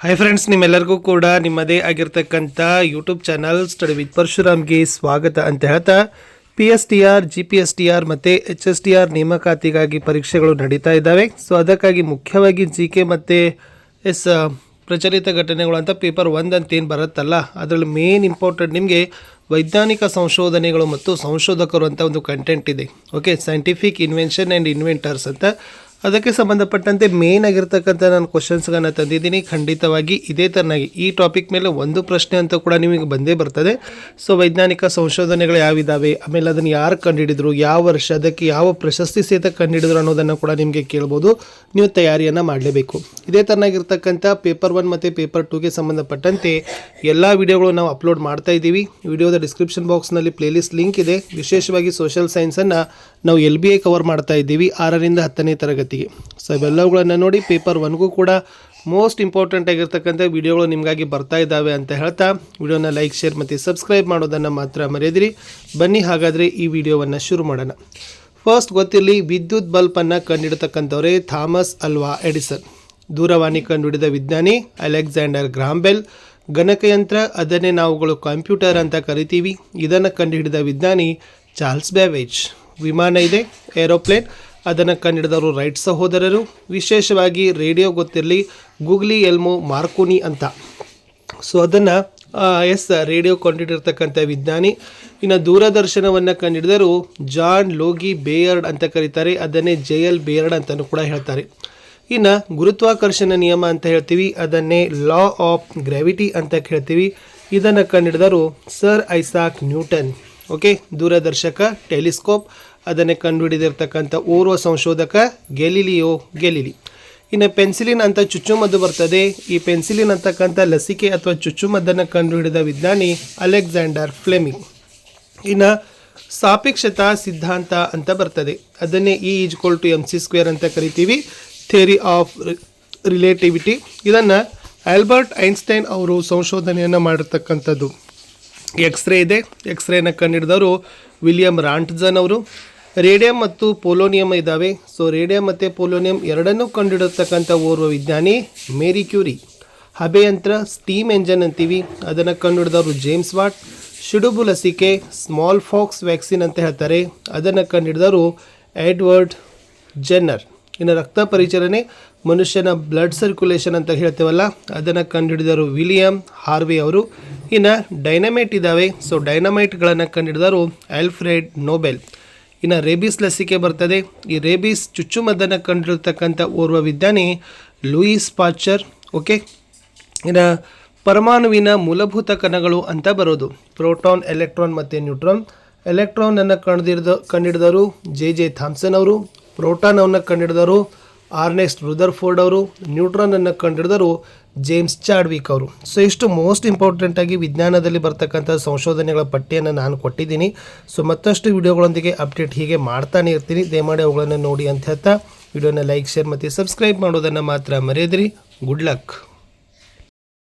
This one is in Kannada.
ಹಾಯ್ ಫ್ರೆಂಡ್ಸ್, ನಿಮ್ಮೆಲ್ಲರಿಗೂ ಕೂಡ ನಿಮ್ಮದೇ ಆಗಿರ್ತಕ್ಕಂಥ ಯೂಟ್ಯೂಬ್ ಚಾನಲ್ ಸ್ಟಡಿ ವಿತ್ ಪರಶುರಾಮ್ಗೆ ಸ್ವಾಗತ ಅಂತ ಹೇಳ್ತಾ PSTR, GPSTR ಮತ್ತು HSTR ನೇಮಕಾತಿಗಾಗಿ ಪರೀಕ್ಷೆಗಳು ನಡೀತಾ ಇದ್ದಾವೆ. ಸೊ ಅದಕ್ಕಾಗಿ ಮುಖ್ಯವಾಗಿ GK ಮತ್ತು ಪ್ರಚಲಿತ ಘಟನೆಗಳು ಅಂತ ಪೇಪರ್ 1 ಅಂತ ಏನು ಬರುತ್ತಲ್ಲ, ಅದರಲ್ಲಿ ಮೇನ್ ಇಂಪಾರ್ಟೆಂಟ್ ನಿಮಗೆ ವೈಜ್ಞಾನಿಕ ಸಂಶೋಧನೆಗಳು ಮತ್ತು ಸಂಶೋಧಕರು ಅಂತ ಒಂದು ಕಂಟೆಂಟ್ ಇದೆ. ಓಕೆ, ಸೈಂಟಿಫಿಕ್ ಇನ್ವೆನ್ಷನ್ ಆ್ಯಂಡ್ ಇನ್ವೆಂಟರ್ಸ್ ಅಂತ. ಅದಕ್ಕೆ ಸಂಬಂಧಪಟ್ಟಂತೆ ಮೇನ್ ಆಗಿರ್ತಕ್ಕಂಥ ನಾನು ಕ್ವಶನ್ಸ್ಗಳನ್ನು ತಂದಿದ್ದೀನಿ. ಖಂಡಿತವಾಗಿ ಇದೇ ಥರನಾಗಿ ಈ ಟಾಪಿಕ್ ಮೇಲೆ ಒಂದು ಪ್ರಶ್ನೆ ಅಂತ ಕೂಡ ನಿಮಗೆ ಬಂದೇ ಬರ್ತದೆ. ಸೊ ವೈಜ್ಞಾನಿಕ ಸಂಶೋಧನೆಗಳು ಯಾವಿದ್ದಾವೆ, ಆಮೇಲೆ ಅದನ್ನು ಯಾರು ಕಂಡುಹಿಡಿದ್ರು, ಯಾವ ವರ್ಷ, ಅದಕ್ಕೆ ಯಾವ ಪ್ರಶಸ್ತಿ ಸಹಿತ ಕಂಡುಹಿಡಿದ್ರು ಅನ್ನೋದನ್ನು ಕೂಡ ನಿಮಗೆ ಕೇಳ್ಬೋದು. ನೀವು ತಯಾರಿಯನ್ನು ಮಾಡಲೇಬೇಕು. ಇದೇ ಥರನಾಗಿರ್ತಕ್ಕಂಥ ಪೇಪರ್ 1 ಮತ್ತು ಪೇಪರ್ 2ಗೆ ಸಂಬಂಧಪಟ್ಟಂತೆ ಎಲ್ಲ ವಿಡಿಯೋಗಳು ನಾವು ಅಪ್ಲೋಡ್ ಮಾಡ್ತಾ ಇದ್ದೀವಿ. ವಿಡಿಯೋದ ಡಿಸ್ಕ್ರಿಪ್ಷನ್ ಬಾಕ್ಸ್ನಲ್ಲಿ ಪ್ಲೇಲಿಸ್ಟ್ ಲಿಂಕ್ ಇದೆ. ವಿಶೇಷವಾಗಿ ಸೋಷಿಯಲ್ ಸೈನ್ಸನ್ನು ನಾವು LBI ಕವರ್ ಮಾಡ್ತಾ ಇದ್ದೀವಿ 6ರಿಂದ 10ನೇ ತರಗತಿಗೆ. ಸೊ ಇವೆಲ್ಲವುಗಳನ್ನು ನೋಡಿ ಪೇಪರ್ 1ಗೂ ಕೂಡ ಮೋಸ್ಟ್ ಇಂಪಾರ್ಟೆಂಟ್ ಆಗಿರ್ತಕ್ಕಂಥ ವಿಡಿಯೋಗಳು ನಿಮಗಾಗಿ ಬರ್ತಾ ಇದ್ದಾವೆ ಅಂತ ಹೇಳ್ತಾ ವಿಡಿಯೋನ ಲೈಕ್, ಶೇರ್ ಮತ್ತು ಸಬ್ಸ್ಕ್ರೈಬ್ ಮಾಡೋದನ್ನು ಮಾತ್ರ ಮರೆಯದಿರಿ. ಬನ್ನಿ ಹಾಗಾದರೆ ಈ ವಿಡಿಯೋವನ್ನು ಶುರು ಮಾಡೋಣ. ಫಸ್ಟ್ ಗೊತ್ತಿರಲಿ, ವಿದ್ಯುತ್ ಬಲ್ಬನ್ನು ಕಂಡುಹಿಡಿತಕ್ಕಂಥವರೇ ಥಾಮಸ್ ಅಲ್ವಾ ಎಡಿಸನ್. ದೂರವಾಣಿ ಕಂಡುಹಿಡಿದ ವಿಜ್ಞಾನಿ ಅಲೆಕ್ಸಾಂಡರ್ ಗ್ರಾಹಂ ಬೆಲ್. ಗಣಕಯಂತ್ರ, ಅದನ್ನೇ ನಾವುಗಳು ಕಂಪ್ಯೂಟರ್ ಅಂತ ಕರಿತೀವಿ, ಇದನ್ನು ಕಂಡುಹಿಡಿದ ವಿಜ್ಞಾನಿ ಚಾರ್ಲ್ಸ್ ಬ್ಯಾಬೇಜ್. ವಿಮಾನ ಇದೆ, ಏರೋಪ್ಲೇನ್, ಅದನ್ನು ಕಂಡುಹಿಡಿದವರು ರೈಟ್ ಸಹೋದರರು. ವಿಶೇಷವಾಗಿ ರೇಡಿಯೋ ಗೊತ್ತಿರಲಿ, ಗೂಗ್ಲಿ ಎಲ್ಮೋ ಮಾರ್ಕೋನಿ ಅಂತ. ಸೊ ಅದನ್ನು ರೇಡಿಯೋ ಕಂಡುಹಿಡಿರ್ತಕ್ಕಂಥ ವಿಜ್ಞಾನಿ. ಇನ್ನು ದೂರದರ್ಶನವನ್ನು ಕಂಡುಹಿಡಿದರು ಜಾನ್ ಲೋಗಿ ಬೇಯರ್ಡ್ ಅಂತ ಕರೀತಾರೆ, ಅದನ್ನೇ JL ಬೇಯರ್ಡ್ ಅಂತಲೂ ಕೂಡ ಹೇಳ್ತಾರೆ. ಇನ್ನು ಗುರುತ್ವಾಕರ್ಷಣ ನಿಯಮ ಅಂತ ಹೇಳ್ತೀವಿ, ಅದನ್ನೇ ಲಾ ಆಫ್ ಗ್ರಾವಿಟಿ ಅಂತ ಹೇಳ್ತೀವಿ, ಇದನ್ನು ಕಂಡುಹಿಡಿದರು ಸರ್ ಐಸಾಕ್ ನ್ಯೂಟನ್. ಓಕೆ, ದೂರದರ್ಶಕ ಟೆಲಿಸ್ಕೋಪ್, ಅದನ್ನೇ ಕಂಡುಹಿಡಿದಿರ್ತಕ್ಕಂಥ ಓರ್ವ ಸಂಶೋಧಕ ಗ್ಯಾಲಿಲಿಯೋ ಗ್ಯಾಲಿಲಿ. ಇನ್ನು ಪೆನ್ಸಿಲಿನ್ ಅಂತ ಚುಚ್ಚುಮದ್ದು ಬರ್ತದೆ. ಈ ಪೆನ್ಸಿಲಿನ್ ಅಂತಕ್ಕಂಥ ಲಸಿಕೆ ಅಥವಾ ಚುಚ್ಚುಮದ್ದನ್ನು ಕಂಡುಹಿಡಿದ ವಿಜ್ಞಾನಿ ಅಲೆಕ್ಸಾಂಡರ್ ಫ್ಲೆಮಿಂಗ್. ಇನ್ನು ಸಾಪೇಕ್ಷತಾ ಸಿದ್ಧಾಂತ ಅಂತ ಬರ್ತದೆ, ಅದನ್ನೇ E=mc² ಅಂತ ಕರಿತೀವಿ, ಥಿಯರಿ ಆಫ್ ರಿಲೇಟಿವಿಟಿ. ಇದನ್ನು ಆಲ್ಬರ್ಟ್ ಐನ್ಸ್ಟೈನ್ ಅವರು ಸಂಶೋಧನೆಯನ್ನು ಮಾಡಿರ್ತಕ್ಕಂಥದ್ದು. ಎಕ್ಸ್ರೇ ಇದೆ, ಎಕ್ಸ್ರೇನ ಕಂಡುಹಿಡಿದವರು ವಿಲಿಯಂ ರಾಂಟ್ಜನ್ ಅವರು. ರೇಡಿಯಂ ಮತ್ತು ಪೋಲೋನಿಯಂ ಇದ್ದಾವೆ. ಸೊ ರೇಡಿಯಂ ಮತ್ತು ಪೋಲೋನಿಯಂ ಎರಡನ್ನೂ ಕಂಡುಹಿಡಿತಕ್ಕಂಥ ಓರ್ವ ವಿಜ್ಞಾನಿ ಮೇರಿ ಕ್ಯೂರಿ. ಹಬೆಯಂತ್ರ, ಸ್ಟೀಮ್ ಎಂಜನ್ ಅಂತೀವಿ, ಅದನ್ನು ಕಂಡುಹಿಡಿದವರು ಜೇಮ್ಸ್ ವಾಟ್. ಶಿಡುಬು ಲಸಿಕೆ, ಸ್ಮಾಲ್ ಫಾಕ್ಸ್ ವ್ಯಾಕ್ಸಿನ್ ಅಂತ ಹೇಳ್ತಾರೆ, ಅದನ್ನು ಕಂಡುಹಿಡಿದವರು ಎಡ್ವರ್ಡ್ ಜೆನ್ನರ್. ಇನ್ನು ರಕ್ತ ಪರಿಚಲನೆ, ಮನುಷ್ಯನ ಬ್ಲಡ್ ಸರ್ಕ್ಯುಲೇಷನ್ ಅಂತ ಹೇಳ್ತೇವಲ್ಲ, ಅದನ್ನು ಕಂಡುಹಿಡಿದವರು ವಿಲಿಯಂ ಹಾರ್ವೆ ಅವರು. ಇನ್ನು ಡೈನಮೈಟ್ ಇದ್ದಾವೆ. ಸೊ ಡೈನಮೈಟ್ಗಳನ್ನು ಕಂಡುಹಿಡಿದವರು ಆಲ್ಫ್ರೆಡ್ ನೋಬೆಲ್. ಇನ್ನು ರೇಬಿಸ್ ಲಸಿಕೆ ಬರ್ತದೆ. ಈ ರೇಬಿಸ್ ಚುಚ್ಚುಮದ್ದನ್ನು ಕಂಡುಹಿಡಿತಕ್ಕಂಥ ಓರ್ವ ವಿಜ್ಞಾನಿ ಲೂಯಿಸ್ ಪಾಶ್ಚರ್. ಓಕೆ, ಇನ್ನು ಪರಮಾಣುವಿನ ಮೂಲಭೂತ ಕಣಗಳು ಅಂತ ಬರೋದು ಪ್ರೋಟಾನ್, ಎಲೆಕ್ಟ್ರಾನ್ ಮತ್ತು ನ್ಯೂಟ್ರಾನ್. ಎಲೆಕ್ಟ್ರಾನನ್ನು ಕಂಡುಹಿಡಿದವರು JJ ಥಾಮ್ಸನ್ ಅವರು. ಪ್ರೋಟಾನನ್ನು ಕಂಡುಹಿಡಿದವರು ಅರ್ನೆಸ್ಟ್ ರುದರ್ಫೋರ್ಡ್ ಅವರು. ನ್ಯೂಟ್ರಾನನ್ನು ಕಂಡುಹಿಡಿದವರು ಜೇಮ್ಸ್ ಚಾಡ್ವಿಕ್ ಅವರು. ಸೊ ಇಷ್ಟು ಮೋಸ್ಟ್ ಇಂಪಾರ್ಟೆಂಟಾಗಿ ವಿಜ್ಞಾನದಲ್ಲಿ ಬರ್ತಕ್ಕಂಥ ಸಂಶೋಧನೆಗಳ ಪಟ್ಟಿಯನ್ನು ನಾನು ಕೊಟ್ಟಿದ್ದೀನಿ. ಸೊ ಮತ್ತಷ್ಟು ವಿಡಿಯೋಗಳೊಂದಿಗೆ ಅಪ್ಡೇಟ್ ಹೀಗೆ ಮಾಡ್ತಾನೆ ಇರ್ತೀನಿ. ದಯಮಾಡಿ ಅವುಗಳನ್ನು ನೋಡಿ ಅಂತ ಹೇಳ್ತಾ ವಿಡಿಯೋನ ಲೈಕ್, ಶೇರ್ ಮತ್ತು ಸಬ್ಸ್ಕ್ರೈಬ್ ಮಾಡೋದನ್ನು ಮಾತ್ರ ಮರೆಯದಿರಿ. Good luck.